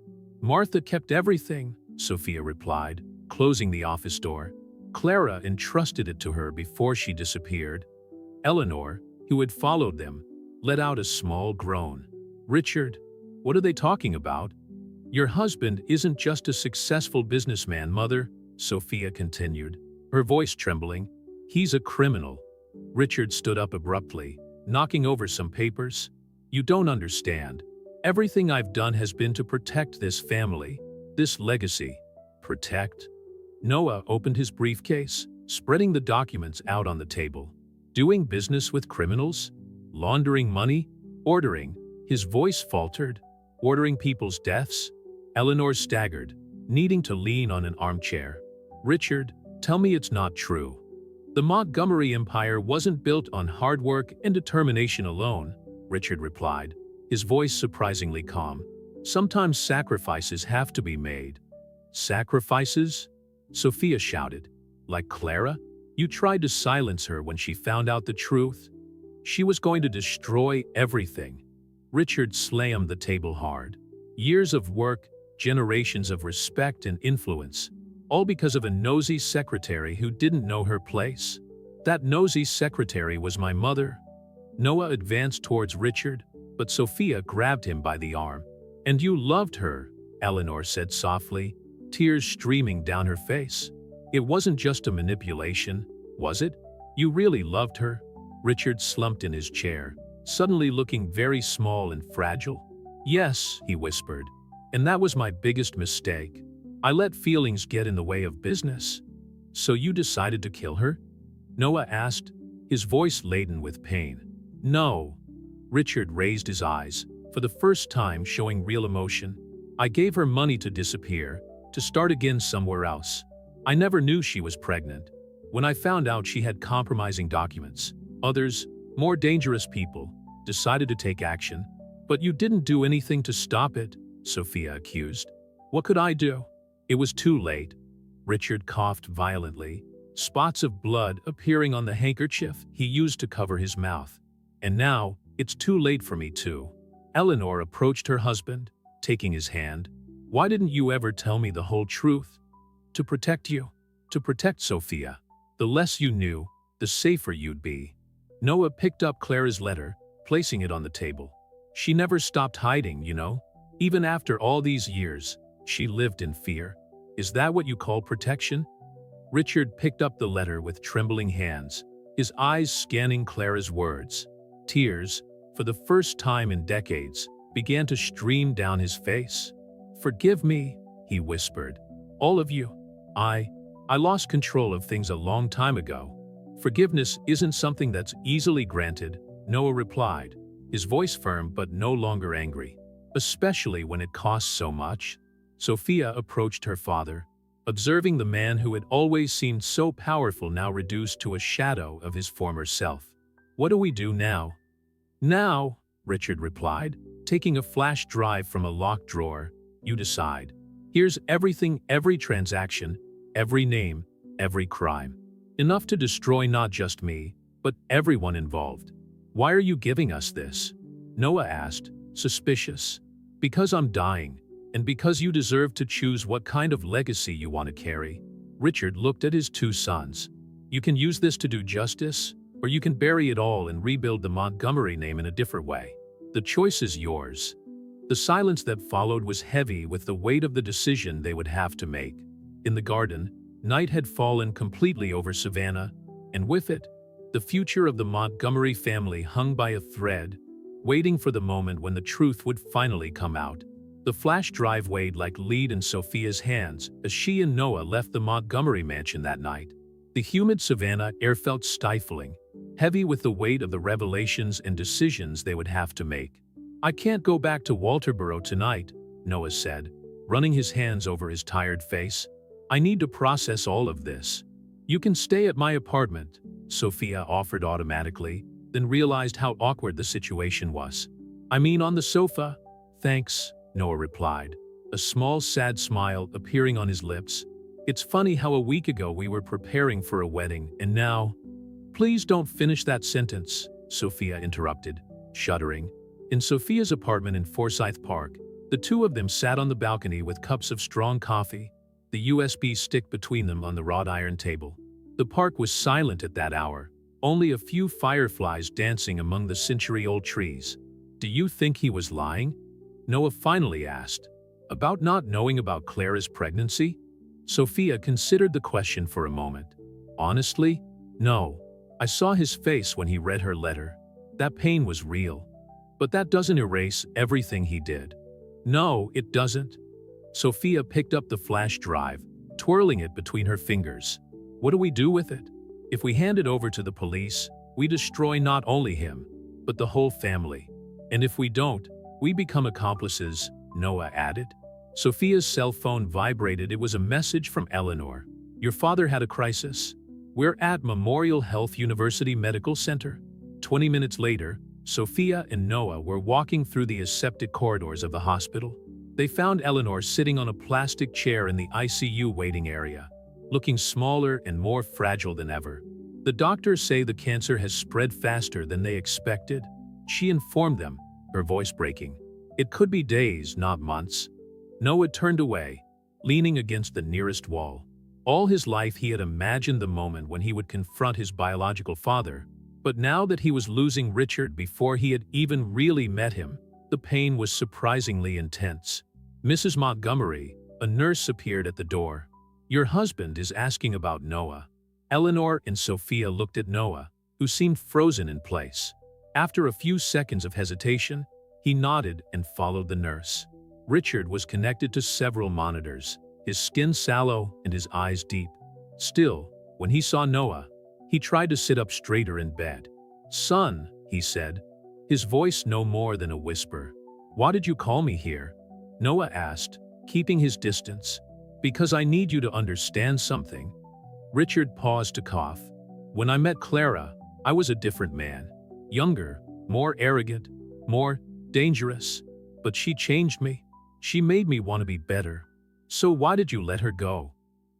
"Martha kept everything," Sophia replied, closing the office door. "Clara entrusted it to her before she disappeared." Eleanor, who had followed them, let out a small groan. "Richard, what are they talking about?" "Your husband isn't just a successful businessman, Mother," Sophia continued, her voice trembling. "He's a criminal." Richard stood up abruptly, knocking over some papers. "You don't understand. Everything I've done has been to protect this family, this legacy." "Protect?" Noah opened his briefcase, spreading the documents out on the table. "Doing business with criminals? Laundering money? Ordering," his voice faltered, "ordering people's deaths?" Eleanor staggered, needing to lean on an armchair. "Richard, tell me it's not true." "The Montgomery Empire wasn't built on hard work and determination alone," Richard replied, his voice surprisingly calm. "Sometimes sacrifices have to be made." "Sacrifices?" Sophia shouted. "Like Clara? You tried to silence her when she found out the truth. She was going to destroy everything." Richard slammed the table hard. "Years of work, generations of respect and influence, all because of a nosy secretary who didn't know her place." That nosy secretary was my mother. Noah advanced towards Richard, but Sophia grabbed him by the arm. And you loved her, Eleanor said softly, tears streaming down her face. It wasn't just a manipulation, was it? You really loved her? Richard slumped in his chair, suddenly looking very small and fragile. Yes, he whispered, and that was my biggest mistake. I let feelings get in the way of business. So you decided to kill her? Noah asked, his voice laden with pain. No. Richard raised his eyes, for the first time showing real emotion. I gave her money to disappear, to start again somewhere else. I never knew she was pregnant. When I found out she had compromising documents, others, more dangerous people, decided to take action. But you didn't do anything to stop it, Sophia accused. What could I do? It was too late. Richard coughed violently, spots of blood appearing on the handkerchief he used to cover his mouth. And now, it's too late for me too. Eleanor approached her husband, taking his hand. Why didn't you ever tell me the whole truth? To protect you. To protect Sophia. The less you knew, the safer you'd be. Noah picked up Clara's letter, placing it on the table. She never stopped hiding, you know. Even after all these years, she lived in fear. Is that what you call protection? Richard picked up the letter with trembling hands, his eyes scanning Clara's words. Tears, for the first time in decades, began to stream down his face. Forgive me, he whispered. All of you. I lost control of things a long time ago. Forgiveness isn't something that's easily granted, Noah replied, his voice firm but no longer angry. Especially when it costs so much. Sophia approached her father, observing the man who had always seemed so powerful now reduced to a shadow of his former self. What do we do now? Now, Richard replied, taking a flash drive from a locked drawer, you decide. Here's everything, every transaction, every name, every crime. Enough to destroy not just me, but everyone involved. Why are you giving us this? Noah asked, suspicious. Because I'm dying, and because you deserve to choose what kind of legacy you want to carry. Richard looked at his two sons. You can use this to do justice, or you can bury it all and rebuild the Montgomery name in a different way. The choice is yours. The silence that followed was heavy with the weight of the decision they would have to make. In the garden, night had fallen completely over Savannah, and with it, the future of the Montgomery family hung by a thread, waiting for the moment when the truth would finally come out. The flash drive weighed like lead in Sophia's hands as she and Noah left the Montgomery mansion that night. The humid Savannah air felt stifling, heavy with the weight of the revelations and decisions they would have to make. I can't go back to Walterboro tonight, Noah said, running his hands over his tired face. I need to process all of this. You can stay at my apartment, Sophia offered automatically, then realized how awkward the situation was. I mean on the sofa? Thanks, Noah replied, a small sad smile appearing on his lips. It's funny how a week ago we were preparing for a wedding and now… Please don't finish that sentence, Sophia interrupted, shuddering. In Sophia's apartment in Forsyth Park, the two of them sat on the balcony with cups of strong coffee, the USB stick between them on the wrought iron table. The park was silent at that hour, only a few fireflies dancing among the century-old trees. Do you think he was lying? Noah finally asked. About not knowing about Clara's pregnancy? Sophia considered the question for a moment. Honestly, no. I saw his face when he read her letter. That pain was real. But that doesn't erase everything he did. No, it doesn't. Sophia picked up the flash drive, twirling it between her fingers. What do we do with it? If we hand it over to the police, we destroy not only him, but the whole family. And if we don't, we become accomplices, Noah added. Sophia's cell phone vibrated. It was a message from Eleanor. Your father had a crisis. We're at Memorial Health University Medical Center. 20 minutes later, Sophia and Noah were walking through the aseptic corridors of the hospital. They found Eleanor sitting on a plastic chair in the ICU waiting area, looking smaller and more fragile than ever. The doctors say the cancer has spread faster than they expected, she informed them, her voice breaking. It could be days, not months. Noah turned away, leaning against the nearest wall. All his life he had imagined the moment when he would confront his biological father, but now that he was losing Richard before he had even really met him, the pain was surprisingly intense. Mrs. Montgomery, a nurse, appeared at the door. "Your husband is asking about Noah." Eleanor and Sophia looked at Noah, who seemed frozen in place. After a few seconds of hesitation, he nodded and followed the nurse. Richard was connected to several monitors, his skin sallow and his eyes deep. Still, when he saw Noah, he tried to sit up straighter in bed. "Son," he said, his voice no more than a whisper. "Why did you call me here?" Noah asked, keeping his distance. "Because I need you to understand something." Richard paused to cough. "When I met Clara, I was a different man. Younger, more arrogant, more dangerous. But she changed me. She made me want to be better. So why did you let her go?"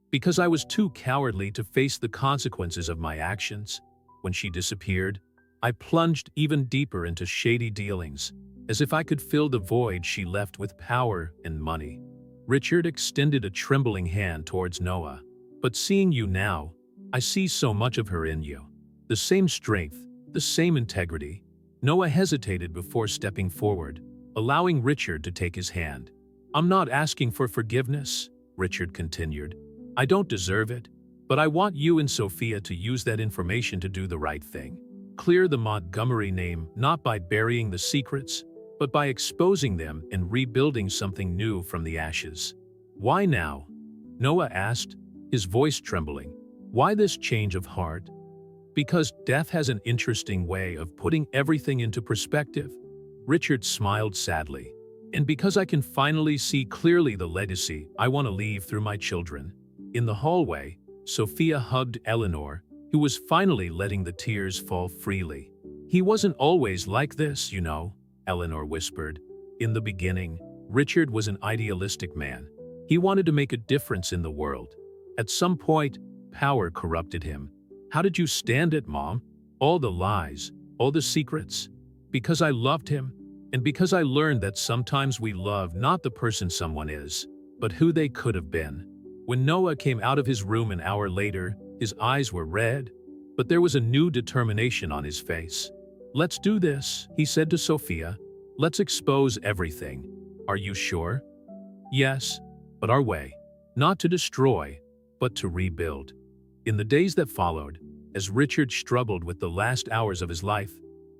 "Because I was too cowardly to face the consequences of my actions. When she disappeared, I plunged even deeper into shady dealings, as if I could fill the void she left with power and money." Richard extended a trembling hand towards Noah. "But seeing you now, I see so much of her in you. The same strength, the same integrity." Noah hesitated before stepping forward, allowing Richard to take his hand. "I'm not asking for forgiveness," Richard continued. "I don't deserve it, but I want you and Sophia to use that information to do the right thing. Clear the Montgomery name not by burying the secrets, but by exposing them and rebuilding something new from the ashes." "Why now?" Noah asked, his voice trembling. "Why this change of heart?" "Because death has an interesting way of putting everything into perspective." Richard smiled sadly. "And because I can finally see clearly the legacy I want to leave through my children." In the hallway, Sophia hugged Eleanor, who was finally letting the tears fall freely. "He wasn't always like this, you know," Eleanor whispered. "In the beginning, Richard was an idealistic man. He wanted to make a difference in the world. At some point, power corrupted him. How did you stand it, Mom? All the lies, all the secrets. Because I loved him, and because I learned that sometimes we love not the person someone is, but who they could have been." When Noah came out of his room an hour later, his eyes were red, but there was a new determination on his face. "Let's do this," he said to Sophia. "Let's expose everything. Are you sure?" "Yes, but our way. Not to destroy, but to rebuild." In the days that followed, as Richard struggled with the last hours of his life,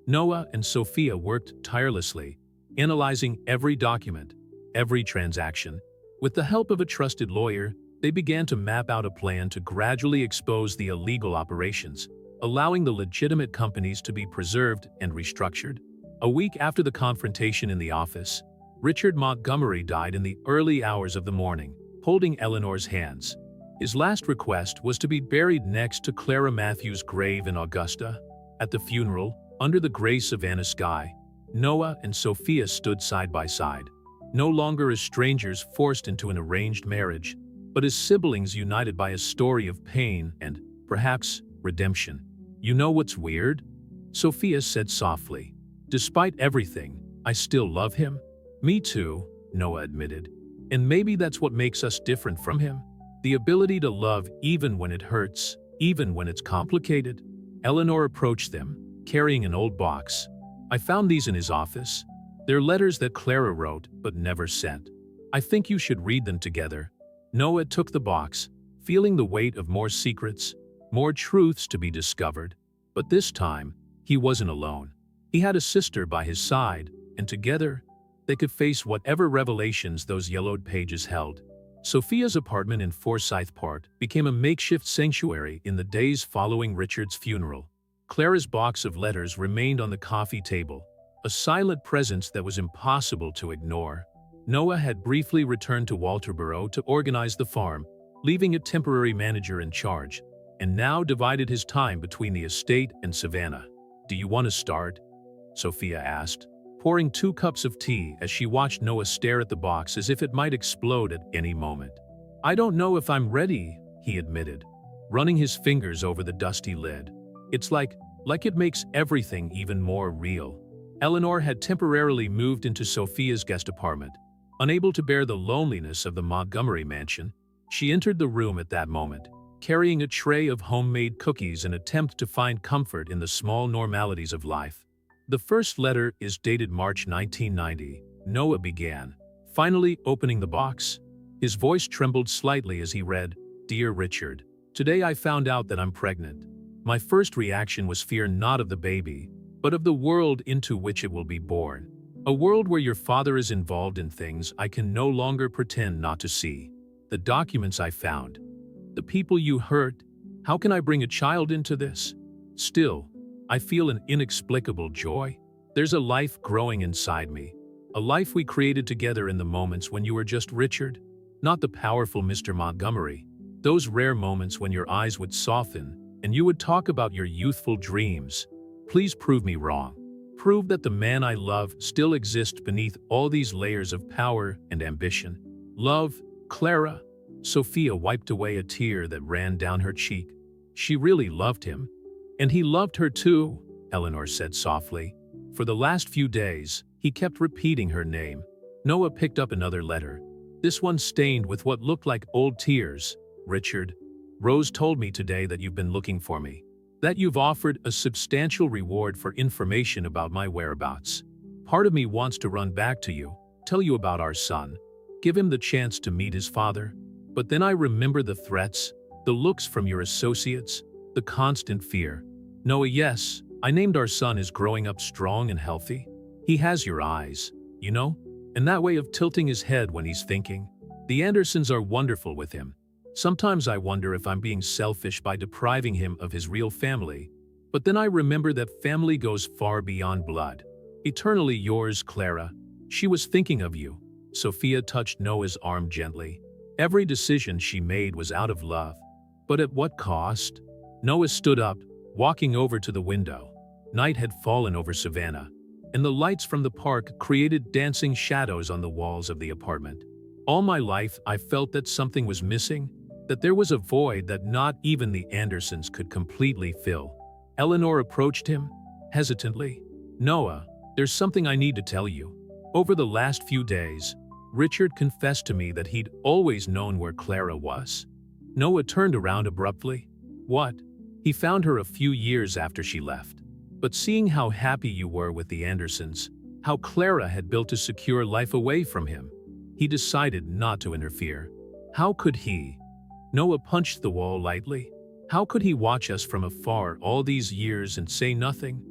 Noah and Sophia worked tirelessly, analyzing every document, every transaction. With the help of a trusted lawyer, they began to map out a plan to gradually expose the illegal operations, allowing the legitimate companies to be preserved and restructured. A week after the confrontation in the office, Richard Montgomery died in the early hours of the morning, holding Eleanor's hands. His last request was to be buried next to Clara Matthews' grave in Augusta. At the funeral, under the gray Savannah sky, Noah and Sophia stood side by side, no longer as strangers forced into an arranged marriage, but as siblings united by a story of pain and, perhaps, redemption. "You know what's weird?" Sophia said softly. "Despite everything, I still love him." "Me too," Noah admitted. "And maybe that's what makes us different from him. The ability to love even when it hurts, even when it's complicated." Eleanor approached them, carrying an old box. "I found these in his office. They're letters that Clara wrote but never sent. I think you should read them together." Noah took the box, feeling the weight of more secrets, more truths to be discovered. But this time, he wasn't alone. He had a sister by his side, and together, they could face whatever revelations those yellowed pages held. Sophia's apartment in Forsyth Park became a makeshift sanctuary in the days following Richard's funeral. Clara's box of letters remained on the coffee table, a silent presence that was impossible to ignore. Noah had briefly returned to Walterboro to organize the farm, leaving a temporary manager in charge, and now divided his time between the estate and Savannah. "Do you want to start?" Sophia asked, pouring 2 cups of tea as she watched Noah stare at the box as if it might explode at any moment. "I don't know if I'm ready," he admitted, running his fingers over the dusty lid. "It's like it makes everything even more real." Eleanor had temporarily moved into Sophia's guest apartment. Unable to bear the loneliness of the Montgomery mansion, She entered the room at that moment, carrying a tray of homemade cookies in an attempt to find comfort in the small normalities of life. The first letter is dated March 1990. Noah began, finally opening the box. His voice trembled slightly as he read, "Dear Richard, today I found out that I'm pregnant. My first reaction was fear not of the baby, but of the world into which it will be born. A world where your father is involved in things I can no longer pretend not to see. The documents I found, the people you hurt, how can I bring a child into this? Still, I feel an inexplicable joy. There's a life growing inside me, a life we created together in the moments when you were just Richard, not the powerful Mr. Montgomery. Those rare moments when your eyes would soften and you would talk about your youthful dreams. Please prove me wrong. Prove that the man I love still exists beneath all these layers of power and ambition. Love, Clara." Sophia wiped away a tear that ran down her cheek. She really loved him. "And he loved her too," Eleanor said softly. For the last few days, he kept repeating her name. Noah picked up another letter, this one stained with what looked like old tears. "Richard, Rose told me today that you've been looking for me, that you've offered a substantial reward for information about my whereabouts. Part of me wants to run back to you, tell you about our son, give him the chance to meet his father. But then I remember the threats, the looks from your associates, the constant fear. Noah, yes, I named our son as growing up strong and healthy. He has your eyes, you know, and that way of tilting his head when he's thinking. The Andersons are wonderful with him. Sometimes I wonder if I'm being selfish by depriving him of his real family. But then I remember that family goes far beyond blood. Eternally yours, Clara." She was thinking of you. Sophia touched Noah's arm gently. Every decision she made was out of love. But at what cost? Noah stood up, walking over to the window. Night had fallen over Savannah, and the lights from the park created dancing shadows on the walls of the apartment. All my life I felt that something was missing, that there was a void that not even the Andersons could completely fill. Eleanor approached him, hesitantly. "Noah, there's something I need to tell you. Over the last few days, Richard confessed to me that he'd always known where Clara was." Noah turned around abruptly. "What?" "He found her a few years after she left. But seeing how happy you were with the Andersons, how Clara had built a secure life away from him, he decided not to interfere. How could he?" Noah punched the wall lightly. "How could he watch us from afar all these years and say nothing?"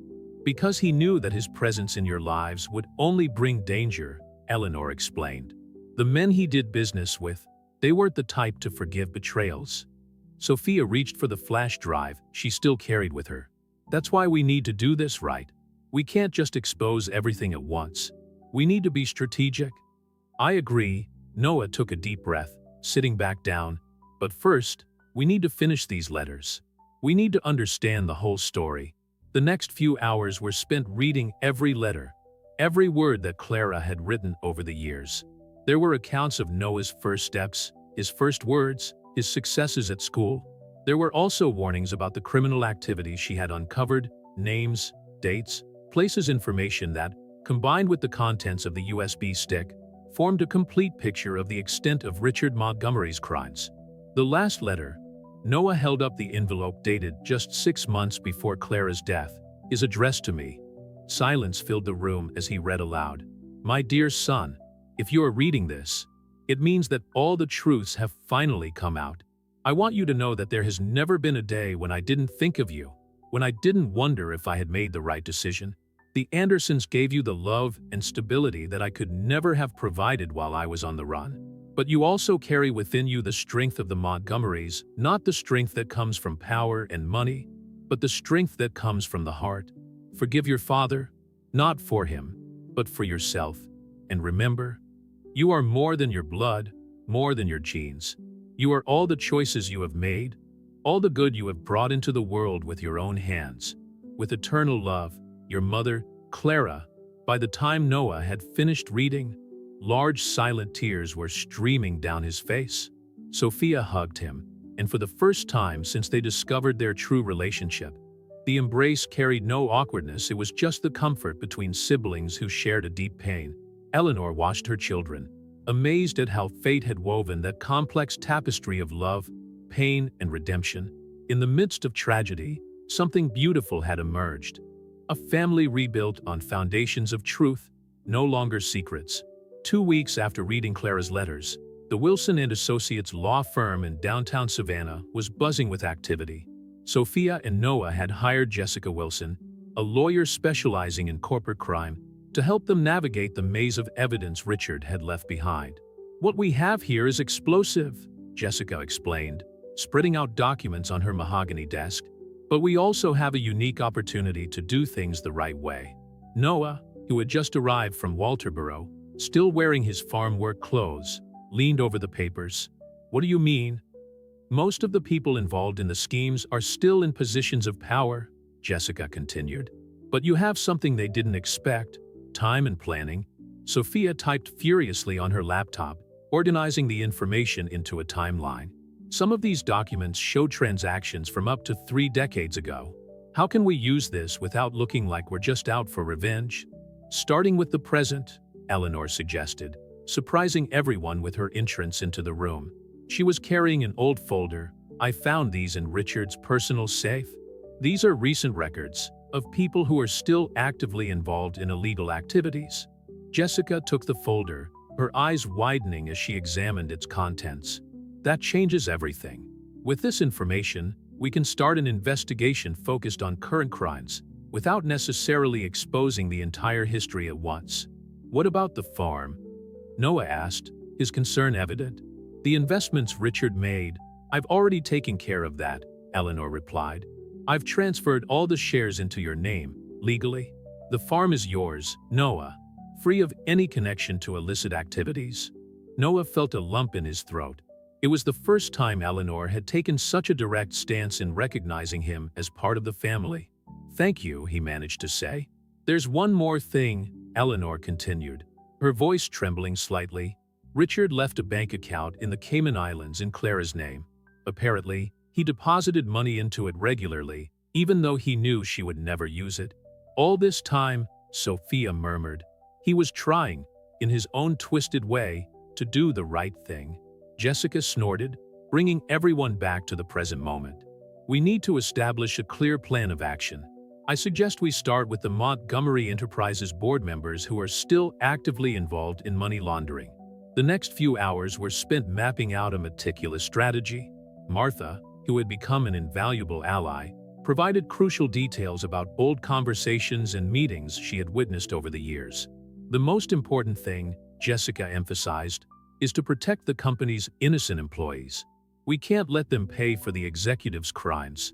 "Because he knew that his presence in your lives would only bring danger," Eleanor explained. "The men he did business with, they weren't the type to forgive betrayals." Sophia reached for the flash drive she still carried with her. "That's why we need to do this right. We can't just expose everything at once. We need to be strategic." "I agree." Noah took a deep breath, sitting back down. "But first, we need to finish these letters. We need to understand the whole story." The next few hours were spent reading every letter, every word that Clara had written over the years. There were accounts of Noah's first steps, his first words, his successes at school. There were also warnings about the criminal activity she had uncovered, names, dates, places, information that, combined with the contents of the USB stick, formed a complete picture of the extent of Richard Montgomery's crimes. The last letter, Noah held up the envelope dated just 6 months before Clara's death, is addressed to me. Silence filled the room as he read aloud. "My dear son, if you are reading this, it means that all the truths have finally come out. I want you to know that there has never been a day when I didn't think of you, when I didn't wonder if I had made the right decision. The Andersons gave you the love and stability that I could never have provided while I was on the run. But you also carry within you the strength of the Montgomerys, not the strength that comes from power and money, but the strength that comes from the heart. Forgive your father, not for him, but for yourself. And remember, you are more than your blood, more than your genes. You are all the choices you have made, all the good you have brought into the world with your own hands. With eternal love, your mother, Clara." By the time Noah had finished reading, large silent tears were streaming down his face. Sophia hugged him, and for the first time since they discovered their true relationship, the embrace carried no awkwardness. It was just the comfort between siblings who shared a deep pain. Eleanor watched her children, amazed at how fate had woven that complex tapestry of love, pain, and redemption. In the midst of tragedy, something beautiful had emerged. A family rebuilt on foundations of truth, no longer secrets. 2 weeks after reading Clara's letters, the Wilson & Associates law firm in downtown Savannah was buzzing with activity. Sophia and Noah had hired Jessica Wilson, a lawyer specializing in corporate crime, to help them navigate the maze of evidence Richard had left behind. "What we have here is explosive," Jessica explained, spreading out documents on her mahogany desk. "But we also have a unique opportunity to do things the right way." Noah, who had just arrived from Walterboro, still wearing his farm work clothes, leaned over the papers. "What do you mean?" "Most of the people involved in the schemes are still in positions of power," Jessica continued. "But you have something they didn't expect: time and planning." Sophia typed furiously on her laptop, organizing the information into a timeline. "Some of these documents show transactions from up to 3 decades ago. How can we use this without looking like we're just out for revenge?" "Starting with the present," Eleanor suggested, surprising everyone with her entrance into the room. She was carrying an old folder. "I found these in Richard's personal safe. These are recent records of people who are still actively involved in illegal activities." Jessica took the folder, her eyes widening as she examined its contents. "That changes everything. With this information, we can start an investigation focused on current crimes, without necessarily exposing the entire history at once." "What about the farm?" Noah asked, his concern evident. "The investments Richard made, I've already taken care of that," Eleanor replied. "I've transferred all the shares into your name, legally. The farm is yours, Noah, free of any connection to illicit activities." Noah felt a lump in his throat. It was the first time Eleanor had taken such a direct stance in recognizing him as part of the family. "Thank you," he managed to say. "There's one more thing," Eleanor continued, her voice trembling slightly. "Richard left a bank account in the Cayman Islands in Clara's name. Apparently, he deposited money into it regularly, even though he knew she would never use it. All this time," Sophia murmured, "he was trying, in his own twisted way, to do the right thing." Jessica snorted, bringing everyone back to the present moment. "We need to establish a clear plan of action. I suggest we start with the Montgomery Enterprises board members who are still actively involved in money laundering." The next few hours were spent mapping out a meticulous strategy. Martha, who had become an invaluable ally, provided crucial details about old conversations and meetings she had witnessed over the years. "The most important thing," Jessica emphasized, "is to protect the company's innocent employees. We can't let them pay for the executive's crimes."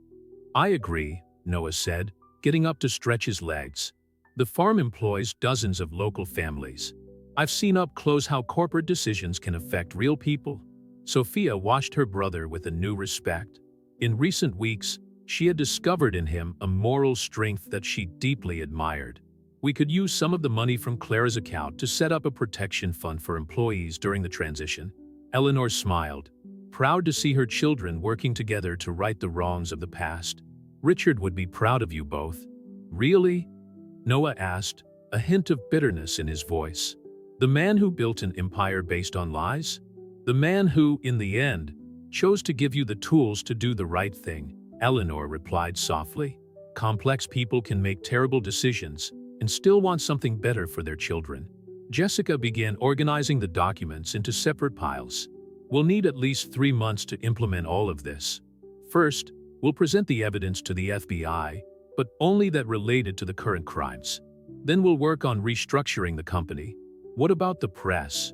"I agree," Noah said, getting up to stretch his legs. "The farm employs dozens of local families. I've seen up close how corporate decisions can affect real people." Sophia watched her brother with a new respect. In recent weeks, she had discovered in him a moral strength that she deeply admired. "We could use some of the money from Clara's account to set up a protection fund for employees during the transition." Eleanor smiled, proud to see her children working together to right the wrongs of the past. "Richard would be proud of you both." "Really?" Noah asked, a hint of bitterness in his voice. "The man who built an empire based on lies? The man who, in the end, chose to give you the tools to do the right thing," Eleanor replied softly. "Complex people can make terrible decisions and still want something better for their children." Jessica began organizing the documents into separate piles. "We'll need at least 3 months to implement all of this. First, we'll present the evidence to the FBI, but only that related to the current crimes. Then we'll work on restructuring the company." "What about the press?"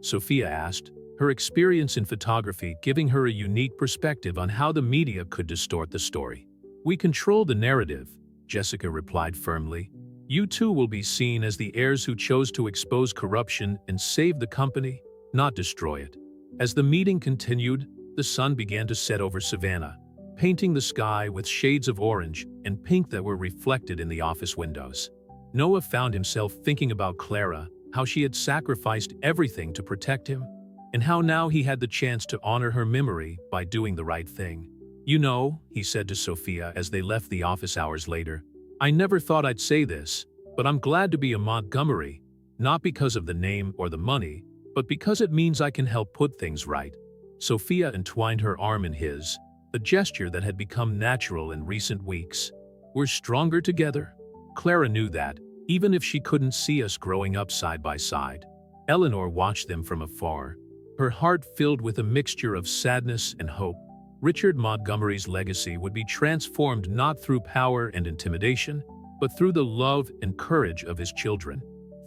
Sophia asked, her experience in photography giving her a unique perspective on how the media could distort the story. "We control the narrative," Jessica replied firmly. "You two will be seen as the heirs who chose to expose corruption and save the company, not destroy it." As the meeting continued, the sun began to set over Savannah, painting the sky with shades of orange and pink that were reflected in the office windows. Noah found himself thinking about Clara, how she had sacrificed everything to protect him, and how now he had the chance to honor her memory by doing the right thing. "You know," he said to Sophia as they left the office hours later, "I never thought I'd say this, but I'm glad to be a Montgomery, not because of the name or the money, but because it means I can help put things right." Sophia entwined her arm in his, a gesture that had become natural in recent weeks. "We're stronger together." Clara knew that, even if she couldn't see us growing up side by side. Eleanor watched them from afar, her heart filled with a mixture of sadness and hope. Richard Montgomery's legacy would be transformed not through power and intimidation, but through the love and courage of his children.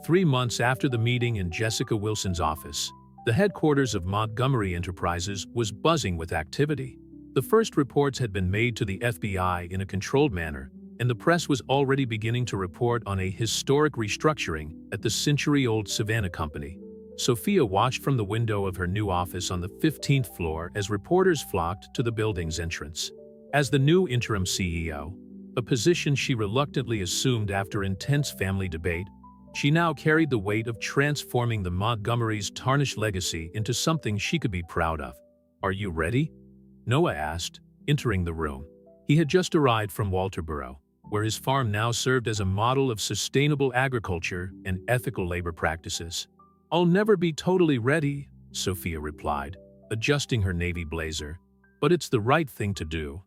3 months after the meeting in Jessica Wilson's office, the headquarters of Montgomery Enterprises was buzzing with activity. The first reports had been made to the FBI in a controlled manner, and the press was already beginning to report on a historic restructuring at the century-old Savannah Company. Sophia watched from the window of her new office on the 15th floor as reporters flocked to the building's entrance. As the new interim CEO, a position she reluctantly assumed after intense family debate, she now carried the weight of transforming the Montgomerys' tarnished legacy into something she could be proud of. "Are you ready?" Noah asked, entering the room. He had just arrived from Walterboro, where his farm now served as a model of sustainable agriculture and ethical labor practices. "I'll never be totally ready," Sophia replied, adjusting her navy blazer, "but it's the right thing to do."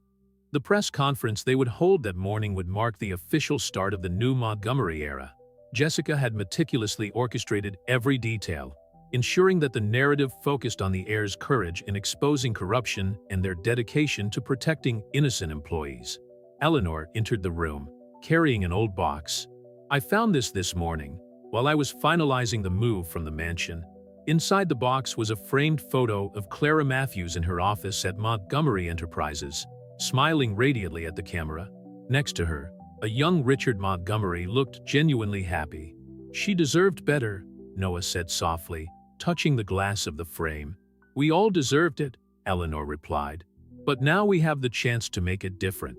The press conference they would hold that morning would mark the official start of the new Montgomery era. Jessica had meticulously orchestrated every detail, ensuring that the narrative focused on the heirs' courage in exposing corruption and their dedication to protecting innocent employees. Eleanor entered the room, carrying an old box. "I found this morning, while I was finalizing the move from the mansion." Inside the box was a framed photo of Clara Matthews in her office at Montgomery Enterprises, smiling radiantly at the camera. Next to her, a young Richard Montgomery looked genuinely happy. "She deserved better," Noah said softly, touching the glass of the frame. "We all deserved it," Eleanor replied. "But now we have the chance to make it different."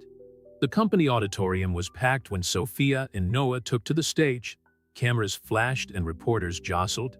The company auditorium was packed when Sophia and Noah took to the stage. Cameras flashed and reporters jostled,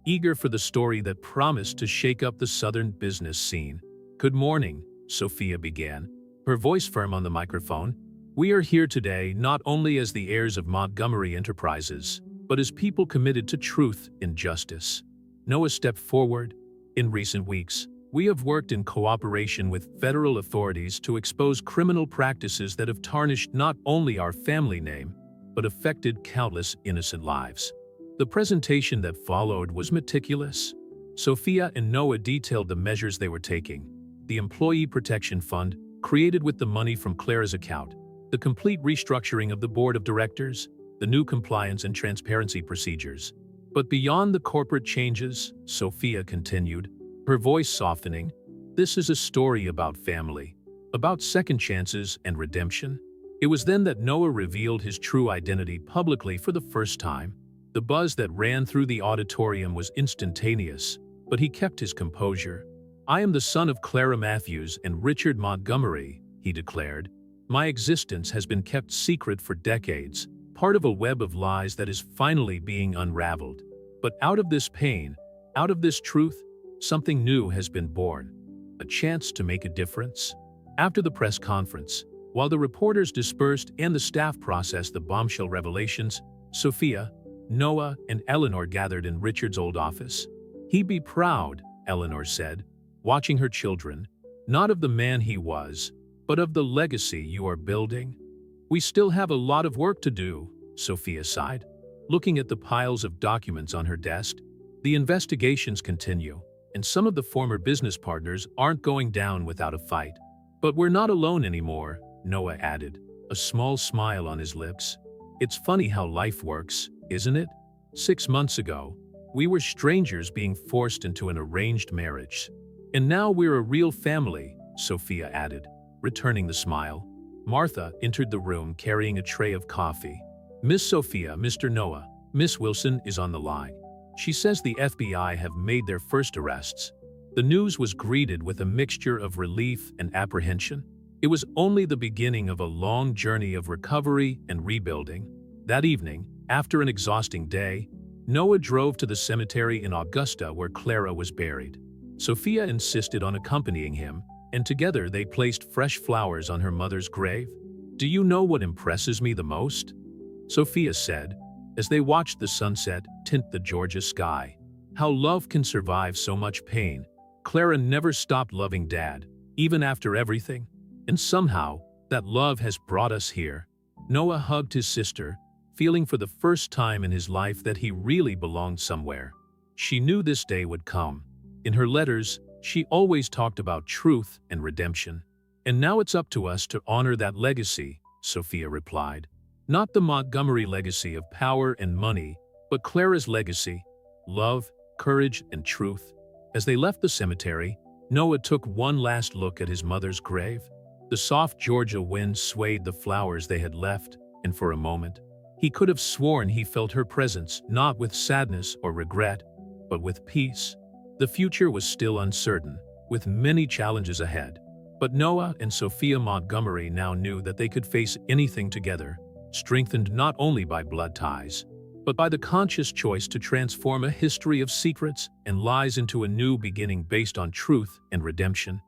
eager for the story that promised to shake up the southern business scene. "Good morning," Sophia began, her voice firm on the microphone. "We are here today not only as the heirs of Montgomery Enterprises, but as people committed to truth and justice." Noah stepped forward. "In recent weeks, we have worked in cooperation with federal authorities to expose criminal practices that have tarnished not only our family name, but affected countless innocent lives." The presentation that followed was meticulous. Sophia and Noah detailed the measures they were taking: the Employee Protection Fund, created with the money from Clara's account, the complete restructuring of the board of directors, the new compliance and transparency procedures. "But beyond the corporate changes," Sophia continued, her voice softening, "this is a story about family, about second chances and redemption." It was then that Noah revealed his true identity publicly for the first time. The buzz that ran through the auditorium was instantaneous, but he kept his composure. "I am the son of Clara Matthews and Richard Montgomery," he declared. "My existence has been kept secret for decades, part of a web of lies that is finally being unraveled. But out of this pain, out of this truth, something new has been born, a chance to make a difference." After the press conference, while the reporters dispersed and the staff processed the bombshell revelations, Sophia, Noah, and Eleanor gathered in Richard's old office. "He'd be proud," Eleanor said, watching her children, "not of the man he was, but of the legacy you are building." "We still have a lot of work to do," Sophia sighed, looking at the piles of documents on her desk. "The investigations continue, and some of the former business partners aren't going down without a fight. But we're not alone anymore," Noah added, a small smile on his lips. "It's funny how life works, isn't it? 6 months ago, we were strangers being forced into an arranged marriage. And now we're a real family," Sophia added, returning the smile. Martha entered the room carrying a tray of coffee. "Miss Sophia, Mr. Noah, Miss Wilson is on the line. She says the FBI have made their first arrests." The news was greeted with a mixture of relief and apprehension. It was only the beginning of a long journey of recovery and rebuilding. That evening, after an exhausting day, Noah drove to the cemetery in Augusta where Clara was buried. Sophia insisted on accompanying him, and together they placed fresh flowers on her mother's grave. "Do you know what impresses me the most?" Sophia said, as they watched the sunset tint the Georgia sky. How love can survive so much pain. Clara never stopped loving Dad, even after everything. And somehow, that love has brought us here. Noah hugged his sister, feeling for the first time in his life that he really belonged somewhere. She knew this day would come. In her letters, she always talked about truth and redemption. And now it's up to us to honor that legacy, Sophia replied. Not the Montgomery legacy of power and money, but Clara's legacy, love, courage, and truth. As they left the cemetery, Noah took one last look at his mother's grave. The soft Georgia wind swayed the flowers they had left, and for a moment, he could have sworn he felt her presence, not with sadness or regret, but with peace. The future was still uncertain, with many challenges ahead. But Noah and Sophia Montgomery now knew that they could face anything together, strengthened not only by blood ties, but by the conscious choice to transform a history of secrets and lies into a new beginning based on truth and redemption.